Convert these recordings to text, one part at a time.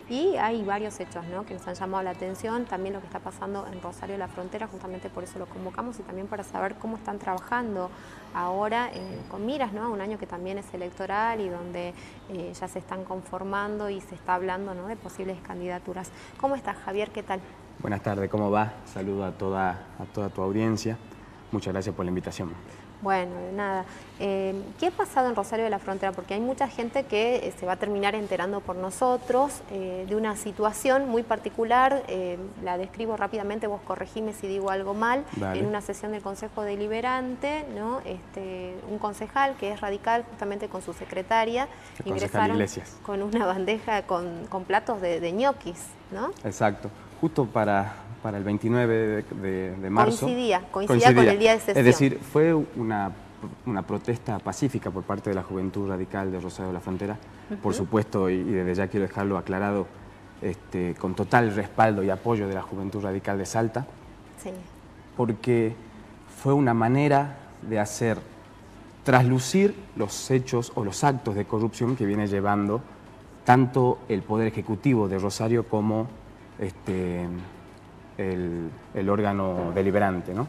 Y hay varios hechos, ¿no?, que nos han llamado la atención, también lo que está pasando en Rosario de la Frontera, justamente por eso lo convocamos y también para saber cómo están trabajando ahora con miras, ¿no?, a un año que también es electoral y donde ya se están conformando y se está hablando, ¿no?, de posibles candidaturas. ¿Cómo estás, Javier? ¿Qué tal? Buenas tardes, ¿cómo va? Saludo a toda tu audiencia. Muchas gracias por la invitación. Bueno, de nada. ¿Qué ha pasado en Rosario de la Frontera? Porque hay mucha gente que se va a terminar enterando por nosotros de una situación muy particular. La describo rápidamente, vos corregime si digo algo mal. Dale. En una sesión del Consejo Deliberante, ¿no?, un concejal que es radical, justamente con su secretaria, ingresaron Iglesias, con una bandeja con platos de ñoquis, ¿no? Exacto. Justo para el 29 de marzo. Coincidía con el día de sesión. Es decir, fue una protesta pacífica por parte de la Juventud Radical de Rosario de la Frontera. Por supuesto, y desde ya quiero dejarlo aclarado, con total respaldo y apoyo de la Juventud Radical de Salta. Sí. Porque fue una manera de hacer traslucir los hechos o los actos de corrupción que viene llevando tanto el Poder Ejecutivo de Rosario como el órgano deliberante, ¿no?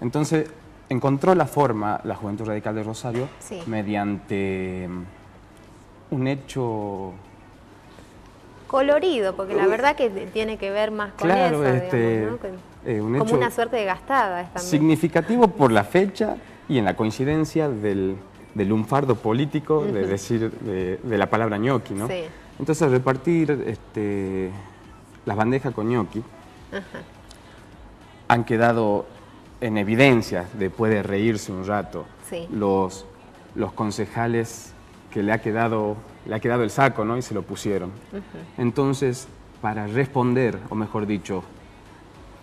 Entonces, encontró la forma, la Juventud Radical de Rosario, sí, mediante un hecho colorido, porque la verdad que tiene que ver más con claro, eso, digamos, ¿no? un como hecho una suerte de gastada. Significativo por la fecha y en la coincidencia del lunfardo político de decir de la palabra ñoqui, ¿no? Sí. Entonces, repartir las bandejas con ñoqui han quedado en evidencia, después de reírse un rato, sí, los concejales que le ha quedado el saco, ¿no?, y se lo pusieron. Entonces, para responder, o mejor dicho,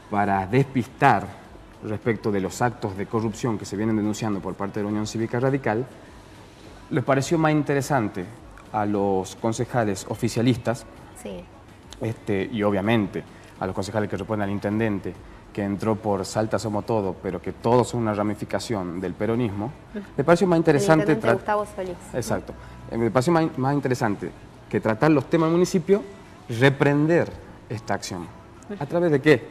para despistar respecto de los actos de corrupción que se vienen denunciando por parte de la Unión Cívica Radical, les pareció más interesante a los concejales oficialistas, sí, y obviamente a los concejales que responden al intendente, que entró por Salta Somos Todo, pero que todos son una ramificación del peronismo, me pareció más interesante... El intendente Gustavo Solís. Exacto. Me pareció más interesante que tratar los temas del municipio, reprender esta acción. ¿A través de qué?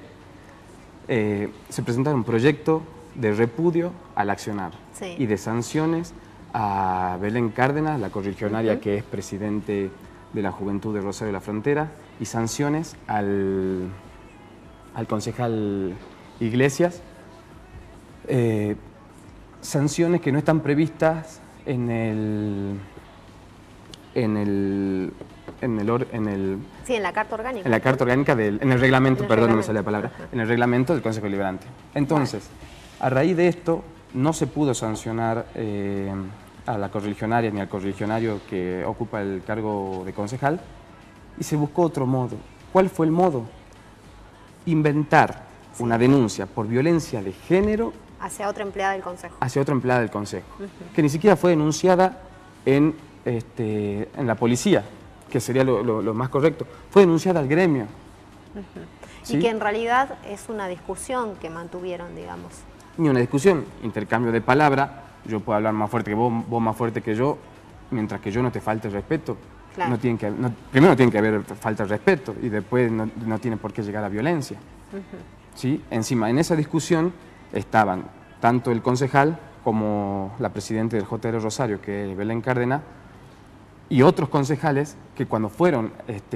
Se presentaron un proyecto de repudio al accionar, sí, y de sanciones a Belén Cárdenas, la correligionaria que es presidente de la Juventud de Rosario de la Frontera, y sanciones al concejal Iglesias, sanciones que no están previstas en la carta orgánica. En la carta orgánica, en el reglamento, perdón, no me sale la palabra, en el reglamento del Consejo Deliberante. Entonces, a raíz de esto, no se pudo sancionar a la correligionaria ni al correligionario que ocupa el cargo de concejal, y se buscó otro modo. ¿Cuál fue el modo? Inventar una denuncia por violencia de género hacia otra empleada del Consejo. Hacia otra empleada del Consejo, que ni siquiera fue denunciada en la policía, que sería lo más correcto. Fue denunciada al gremio. ¿Sí? Y que en realidad es una discusión que mantuvieron, digamos. Ni una discusión, intercambio de palabras. Yo puedo hablar más fuerte que vos más fuerte que yo, mientras que yo no te falte el respeto. Claro. Primero tiene que haber falta de respeto y después no tiene por qué llegar a violencia. ¿Sí? Encima, en esa discusión estaban tanto el concejal como la presidenta del JR Rosario, que es Belén Cárdenas, y otros concejales que cuando fueron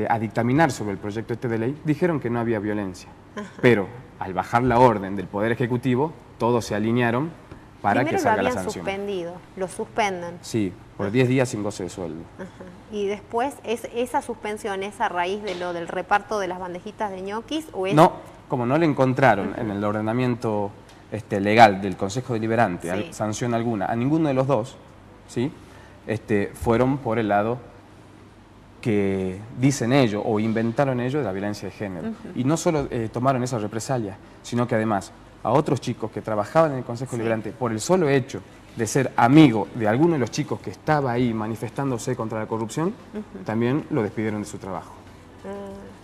a dictaminar sobre el proyecto de ley, dijeron que no había violencia. Pero al bajar la orden del Poder Ejecutivo, todos se alinearon para primero que salga la habían sanción. Suspendido, lo suspenden. Sí, por 10 días sin goce de sueldo. Y después, ¿esa suspensión es a raíz de lo del reparto de las bandejitas de ñoquis? ¿O es... No, como no le encontraron en el ordenamiento legal del Consejo Deliberante sanción alguna a ninguno de los dos, ¿sí? Fueron por el lado que dicen ellos o inventaron ellos de la violencia de género. Y no solo tomaron esa represalia, sino que además a otros chicos que trabajaban en el Consejo Deliberante, por el solo hecho de ser amigo de alguno de los chicos que estaba ahí manifestándose contra la corrupción, también lo despidieron de su trabajo.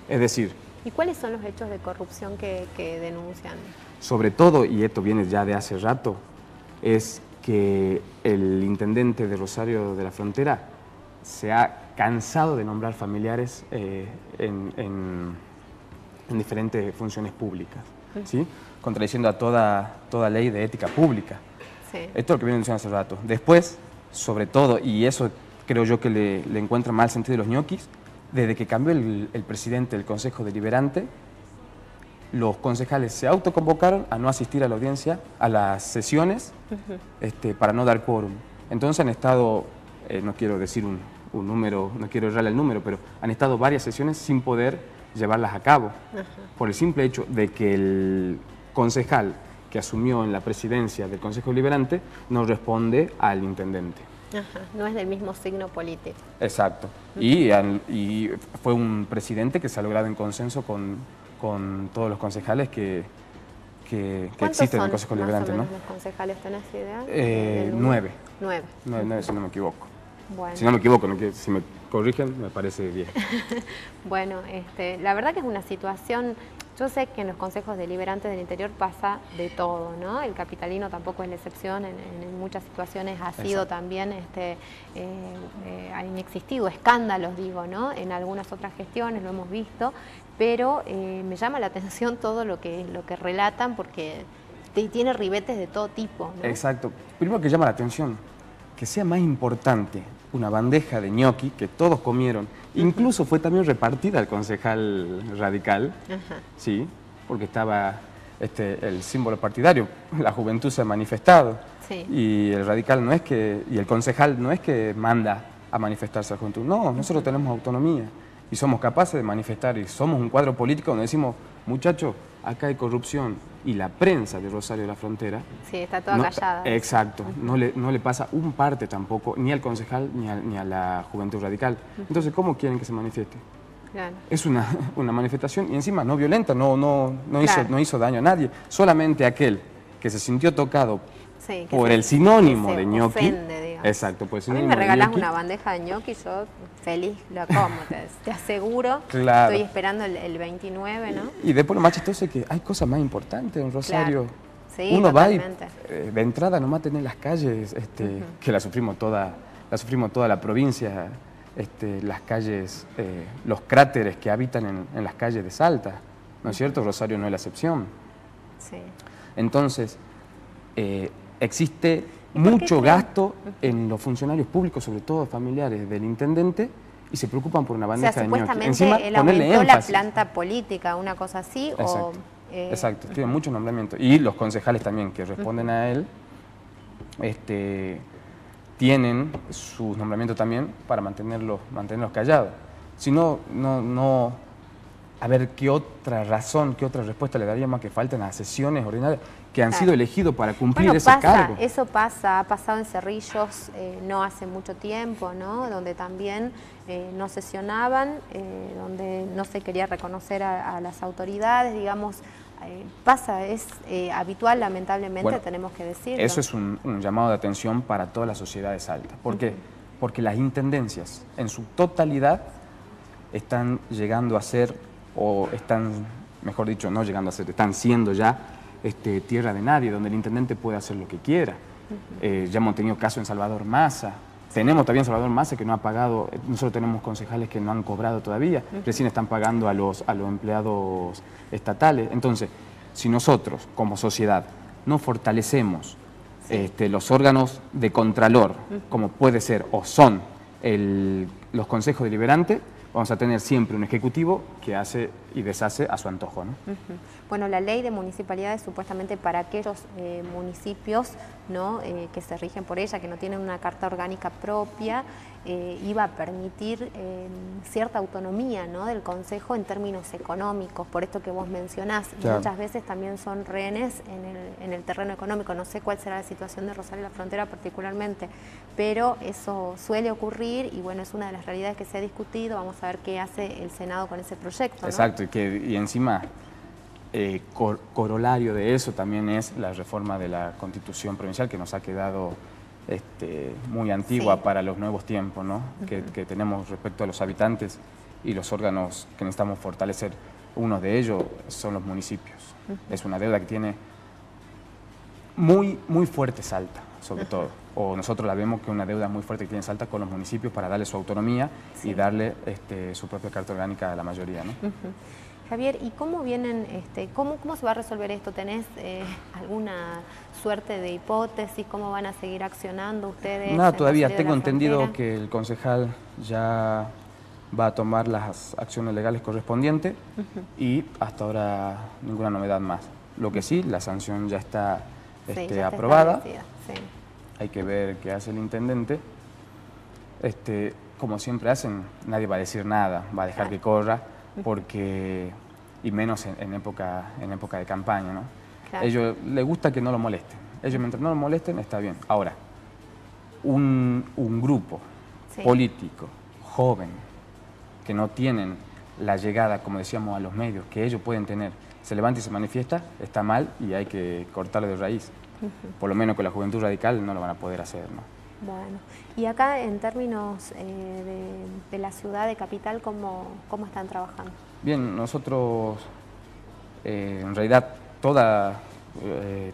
Es decir... ¿Y cuáles son los hechos de corrupción que denuncian? Sobre todo, y esto viene ya de hace rato, es que el intendente de Rosario de la Frontera se ha cansado de nombrar familiares en diferentes funciones públicas, ¿sí? Contradiciendo a toda ley de ética pública. Sí. Esto es lo que viene diciendo hace rato. Después, sobre todo, y eso creo yo que le encuentra mal sentido de los ñoquis, desde que cambió el presidente del Consejo Deliberante, los concejales se autoconvocaron a no asistir a la audiencia, a las sesiones, para no dar quórum. Entonces han estado, no quiero decir un número, no quiero errar el número, pero han estado varias sesiones sin poder llevarlas a cabo, por el simple hecho de que el concejal que asumió en la presidencia del Consejo Deliberante no responde al intendente. No es del mismo signo político. Exacto. Y fue un presidente que se ha logrado en consenso con todos los concejales que existen en el Consejo Deliberante, ¿no? ¿Los concejales tenés idea? 9. 9. 9, si no me equivoco. Bueno. Si no me equivoco, si me corrigen, me parece bien. Bueno, la verdad que es una situación. Yo sé que en los consejos deliberantes del interior pasa de todo, ¿no? El capitalino tampoco es la excepción, en muchas situaciones ha sido también, han existido escándalos, digo, ¿no? En algunas otras gestiones lo hemos visto, pero me llama la atención todo lo que relatan porque tiene ribetes de todo tipo, ¿no? Exacto. Primero que llama la atención, que sea más importante una bandeja de ñoqui que todos comieron, incluso fue también repartida al concejal radical, sí, porque estaba el símbolo partidario, la juventud se ha manifestado, y el radical no es que, y el concejal no es que manda a manifestarse a la juventud, no, nosotros tenemos autonomía y somos capaces de manifestar y somos un cuadro político donde decimos, muchachos, acá hay corrupción, y la prensa de Rosario de la Frontera... Sí, está toda callada. Exacto, no le pasa un parte tampoco, ni al concejal ni a la Juventud Radical. Entonces, ¿cómo quieren que se manifieste? Claro. Es una manifestación y encima no violenta, no hizo daño a nadie. Solamente aquel que se sintió tocado por el sinónimo de ñoqui. Exacto, pues a mí me regalás una bandeja de ñoqui, yo feliz lo como, te aseguro. Claro. Estoy esperando el 29, ¿no? Y después lo más chistoso es que hay cosas más importantes en Rosario. Claro. Sí, uno totalmente. Va y de entrada nomás tener las calles, que la sufrimos toda la provincia, las calles, los cráteres que habitan en las calles de Salta, ¿no es cierto? Rosario no es la excepción. Sí. Entonces, existe mucho gasto en los funcionarios públicos, sobre todo familiares del intendente, y se preocupan por una bandeja de ñoqui. Encima, él aumentó la planta política, una cosa así. Exacto. Exacto, tiene muchos nombramientos. Y los concejales también que responden a él tienen sus nombramientos también para mantenerlos callados. Si no, a ver qué otra razón, qué otra respuesta le daríamos que falten a las sesiones ordinarias que han sido elegidos para cumplir ese cargo. Eso ha pasado en Cerrillos no hace mucho tiempo, ¿no? Donde también no sesionaban, donde no se quería reconocer a las autoridades, digamos, es habitual, lamentablemente, bueno, tenemos que decirlo. Eso es un llamado de atención para toda la sociedad de Salta. ¿Por qué? Porque las intendencias en su totalidad están llegando a ser, o están, mejor dicho, no llegando a ser, están siendo ya tierra de nadie, donde el intendente puede hacer lo que quiera. Ya hemos tenido caso en Salvador Massa, tenemos también Salvador Massa que no ha pagado, nosotros tenemos concejales que no han cobrado todavía, recién están pagando a los empleados estatales. Entonces, si nosotros como sociedad no fortalecemos los órganos de contralor, como puede ser o son los consejos deliberantes, vamos a tener siempre un ejecutivo que hace y deshace a su antojo, ¿no? Bueno, la ley de municipalidades supuestamente para aquellos municipios, ¿no? Que se rigen por ella, que no tienen una carta orgánica propia, iba a permitir cierta autonomía, ¿no? Del Consejo en términos económicos, por esto que vos mencionás. Claro. Muchas veces también son rehenes en el terreno económico. No sé cuál será la situación de Rosario de la Frontera particularmente, pero eso suele ocurrir y bueno, es una de las realidades que se ha discutido. Vamos a ver qué hace el Senado con ese proyecto, ¿no? Exacto, y encima corolario de eso también es la reforma de la Constitución Provincial, que nos ha quedado muy antigua para los nuevos tiempos, ¿no? Que tenemos respecto a los habitantes y los órganos que necesitamos fortalecer. Uno de ellos son los municipios. Es una deuda que tiene muy fuerte Salta, sobre todo. O nosotros la vemos que una deuda muy fuerte que tiene Salta con los municipios para darle su autonomía y darle su propia carta orgánica a la mayoría, ¿no? Javier, ¿y cómo vienen, cómo se va a resolver esto? ¿Tenés alguna suerte de hipótesis? ¿Cómo van a seguir accionando ustedes? Nada, todavía tengo entendido que el concejal ya va a tomar las acciones legales correspondientes y hasta ahora ninguna novedad más. Lo que sí, la sanción ya está aprobada. Sí. Hay que ver qué hace el intendente. Como siempre hacen, nadie va a decir nada, va a dejar que corra, porque, y menos en época de campaña, ¿no? Claro. A ellos les gusta que no lo molesten. Ellos mientras no lo molesten está bien. Ahora, un grupo político, joven, que no tienen la llegada, como decíamos, a los medios, que ellos pueden tener, se levanta y se manifiesta, está mal y hay que cortarlo de raíz. Por lo menos con la Juventud Radical no lo van a poder hacer, ¿no? Bueno, y acá en términos de la ciudad, de Capital, ¿cómo están trabajando? Bien, nosotros en realidad toda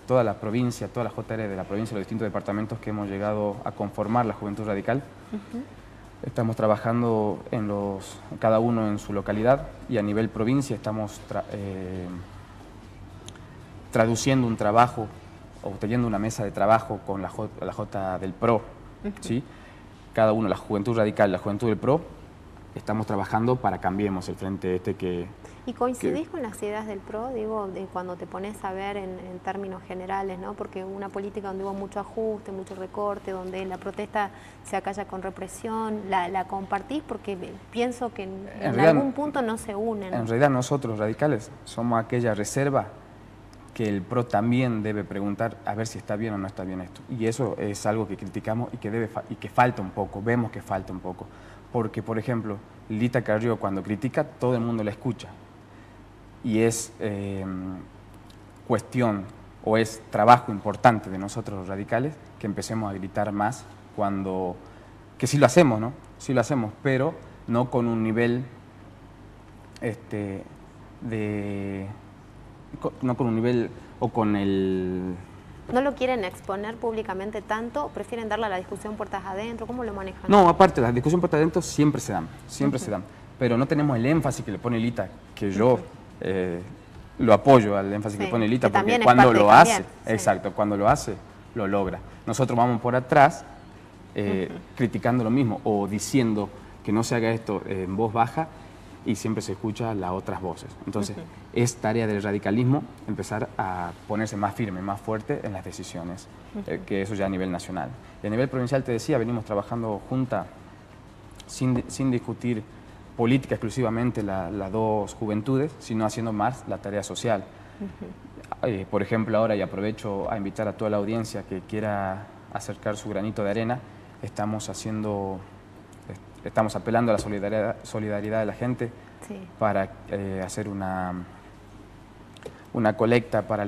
la provincia, toda la JR de la provincia, los distintos departamentos que hemos llegado a conformar la Juventud Radical, estamos trabajando cada uno en su localidad, y a nivel provincia estamos traduciendo un trabajo o teniendo una mesa de trabajo con la J del PRO, ¿sí? Cada uno, la Juventud Radical, la Juventud del PRO, estamos trabajando para Cambiemos, el frente que... ¿Y coincidís con las ideas del PRO, digo, de cuando te pones a ver en términos generales, ¿no? Porque una política donde hubo mucho ajuste, mucho recorte, donde la protesta se acalla con represión, ¿la compartís? Porque pienso que en algún punto no se unen. En realidad nosotros, radicales, somos aquella reserva que el PRO también debe preguntar a ver si está bien o no está bien esto. Y eso es algo que criticamos y que falta un poco, vemos que falta un poco. Porque, por ejemplo, Lilita Carrió cuando critica, todo el mundo la escucha. Y es cuestión o es trabajo importante de nosotros los radicales que empecemos a gritar más que sí lo hacemos, ¿no? Sí lo hacemos, pero no con un nivel no con un nivel o con el... ¿No lo quieren exponer públicamente tanto? ¿Prefieren darle a la discusión puertas adentro? ¿Cómo lo manejan? No, aparte, la discusión puertas adentro siempre se dan, pero no tenemos el énfasis que le pone Lita, que yo lo apoyo al énfasis que le pone Lita, porque cuando lo hace, exacto, cuando lo hace, lo logra. Nosotros vamos por atrás criticando lo mismo o diciendo que no se haga esto en voz baja, y siempre se escucha las otras voces. Entonces, es tarea del radicalismo empezar a ponerse más firme, más fuerte en las decisiones, que eso ya a nivel nacional. Y a nivel provincial, te decía, venimos trabajando junta sin discutir política exclusivamente las dos juventudes, sino haciendo más la tarea social. Por ejemplo, ahora, y aprovecho a invitar a toda la audiencia que quiera acercar su granito de arena, estamos apelando a la solidaridad de la gente para hacer una colecta para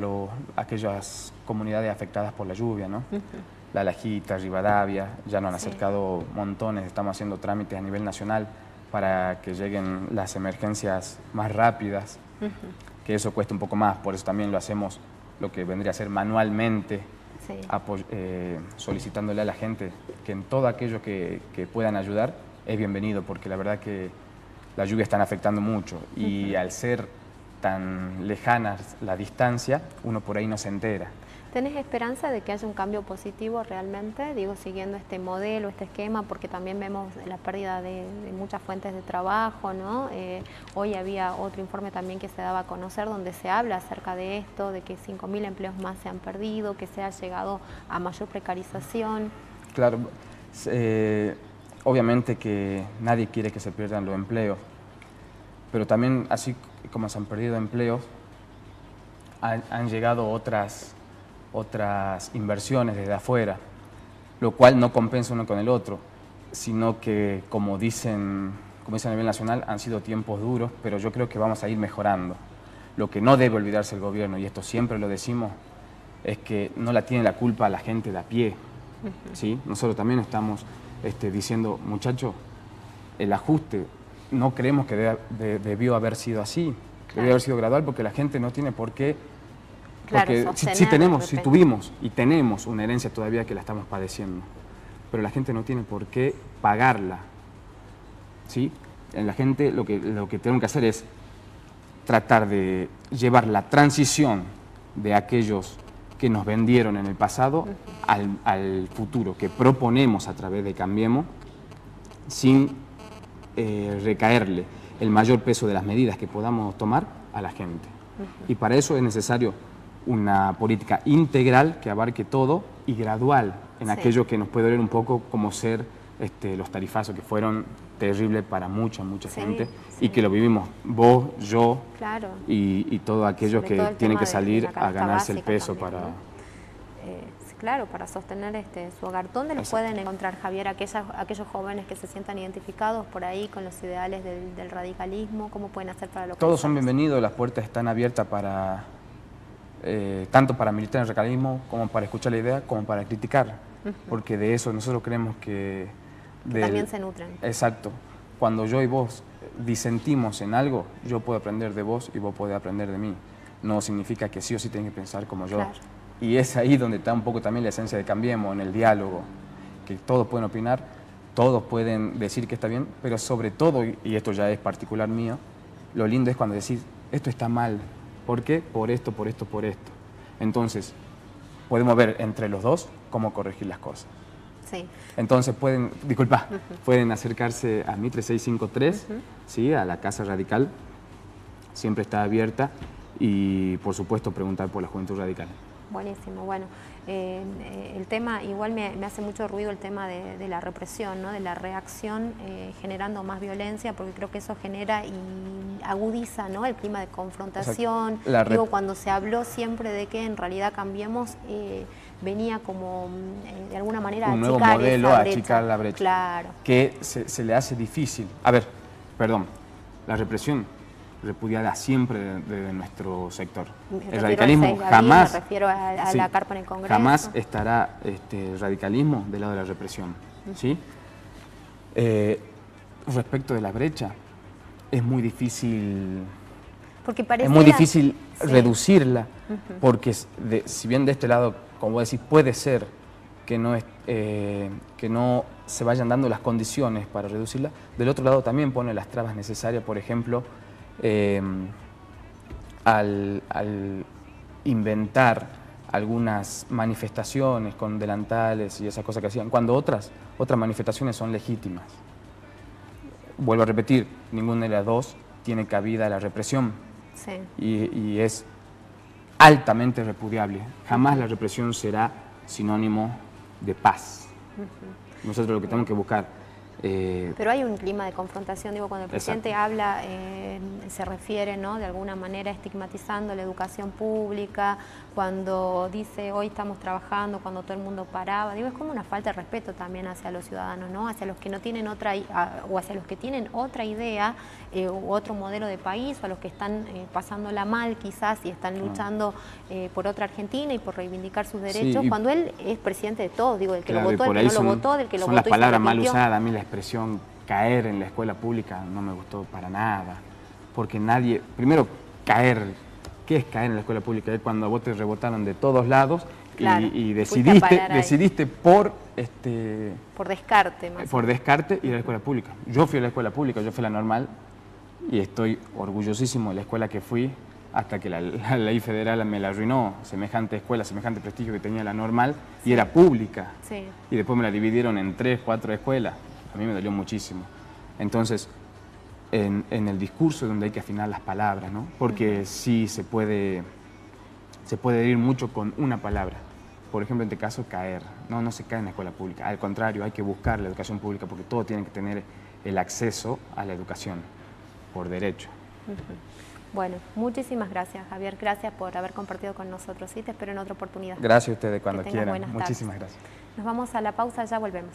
aquellas comunidades afectadas por la lluvia, ¿no? La Lajita, Rivadavia, ya nos han acercado montones, estamos haciendo trámites a nivel nacional para que lleguen las emergencias más rápidas, que eso cuesta un poco más, por eso también lo hacemos, lo que vendría a ser manualmente, solicitándole a la gente que en todo aquello que puedan ayudar, es bienvenido, porque la verdad que las lluvias están afectando mucho y al ser tan lejanas la distancia, uno por ahí no se entera. ¿Tenés esperanza de que haya un cambio positivo realmente? Digo, siguiendo este modelo, este esquema, porque también vemos la pérdida de muchas fuentes de trabajo, ¿no? Hoy había otro informe también que se daba a conocer donde se habla acerca de esto, de que 5.000 empleos más se han perdido, que se ha llegado a mayor precarización. Claro, obviamente que nadie quiere que se pierdan los empleos, pero también así como se han perdido empleos, han llegado otras inversiones desde afuera, lo cual no compensa uno con el otro, sino que, como dicen a nivel nacional, han sido tiempos duros, pero yo creo que vamos a ir mejorando. Lo que no debe olvidarse el gobierno, y esto siempre lo decimos, es que no la tiene la culpa la gente de a pie, ¿sí? Nosotros también estamos diciendo, muchachos, el ajuste no creemos que debió haber sido así, debió haber sido gradual, porque la gente no tiene por qué Claro, porque si tuvimos y tenemos una herencia todavía que la estamos padeciendo, pero la gente no tiene por qué pagarla, ¿sí? La gente lo que tenemos que hacer es tratar de llevar la transición de aquellos que nos vendieron en el pasado al futuro, que proponemos a través de Cambiemos, sin recaerle el mayor peso de las medidas que podamos tomar a la gente. Y para eso es necesario una política integral que abarque todo y gradual en aquello que nos puede doler un poco, como ser los tarifazos que fueron terribles para mucha gente y que lo vivimos vos, yo y todos aquellos que tienen que salir a ganarse el peso también, para... Claro, para sostener su hogar. ¿Dónde los pueden encontrar, Javier, aquellos jóvenes que se sientan identificados por ahí con los ideales del radicalismo? ¿Cómo pueden hacer para localizarlos? Todos son bienvenidos, las puertas están abiertas para tanto para militar en el radicalismo, como para escuchar la idea, como para criticar, porque de eso nosotros creemos que también se nutren. Exacto. Cuando yo y vos disentimos en algo, yo puedo aprender de vos y vos podés aprender de mí. No significa que sí o sí tenés que pensar como yo. Claro. Y es ahí donde está un poco también la esencia de Cambiemos, en el diálogo, que todos pueden opinar, todos pueden decir que está bien, pero sobre todo, y esto ya es particular mío, lo lindo es cuando decís, esto está mal. ¿Por qué? Por esto, por esto, por esto. Entonces, podemos ver entre los dos cómo corregir las cosas. Sí. Entonces pueden acercarse a mi 3653, ¿sí? A la Casa Radical, siempre está abierta, y por supuesto preguntar por la Juventud Radical. Buenísimo, bueno, el tema, igual me hace mucho ruido el tema de la represión, ¿no? De la reacción generando más violencia, porque creo que eso genera y agudiza, ¿no? El clima de confrontación. Digo, cuando se habló siempre de que en realidad Cambiemos venía como de alguna manera un nuevo modelo, a achicar la brecha, claro, que se le hace difícil. A ver, perdón, la represión repudiada siempre de nuestro sector. El radicalismo jamás, me refiero a la carpa en el Congreso, jamás estará el radicalismo del lado de la represión, ¿sí? Respecto de la brecha, es muy difícil, reducirla, porque si bien de este lado, como vos decís, puede ser que no se vayan dando las condiciones para reducirla, del otro lado también pone las trabas necesarias, por ejemplo, al inventar algunas manifestaciones con delantales y esas cosas que hacían, cuando otras manifestaciones son legítimas. Vuelvo a repetir, ninguna de las dos tiene cabida la represión, y es altamente repudiable. Jamás la represión será sinónimo de paz. Nosotros lo que tenemos que buscar... Pero hay un clima de confrontación, digo, cuando el presidente habla, se refiere, ¿no?, de alguna manera estigmatizando la educación pública, cuando dice hoy estamos trabajando, cuando todo el mundo paraba, digo, es como una falta de respeto también hacia los ciudadanos, ¿no?, hacia los que no tienen o hacia los que tienen otra idea u otro modelo de país, o a los que están pasándola mal quizás y están luchando por otra Argentina y por reivindicar sus derechos, cuando él es presidente de todos, digo, del que lo votó, del que no lo votó, del que lo votó y se arrepintió. Son las palabras mal usadas. A mí la expresión caer en la escuela pública no me gustó para nada, porque nadie, primero caer, ¿qué es caer en la escuela pública? Es cuando a vos te rebotaron de todos lados, y decidiste por descarte. Por descarte ir a la escuela pública. Yo fui a la escuela pública, yo fui a la normal, y estoy orgullosísimo de la escuela que fui, hasta que la ley federal me la arruinó. Semejante escuela, semejante prestigio que tenía la normal, y era pública. Y después me la dividieron en 3, 4 escuelas. A mí me dolió muchísimo. Entonces, en el discurso es donde hay que afinar las palabras, ¿no? Porque sí se puede herir mucho con una palabra. Por ejemplo, en este caso, caer. No se cae en la escuela pública. Al contrario, hay que buscar la educación pública, porque todos tienen que tener el acceso a la educación por derecho. Bueno, muchísimas gracias, Javier. Gracias por haber compartido con nosotros. ¿Sí? Te espero en otra oportunidad. Gracias a ustedes, cuando quieran. Muchísimas gracias. Nos vamos a la pausa, ya volvemos.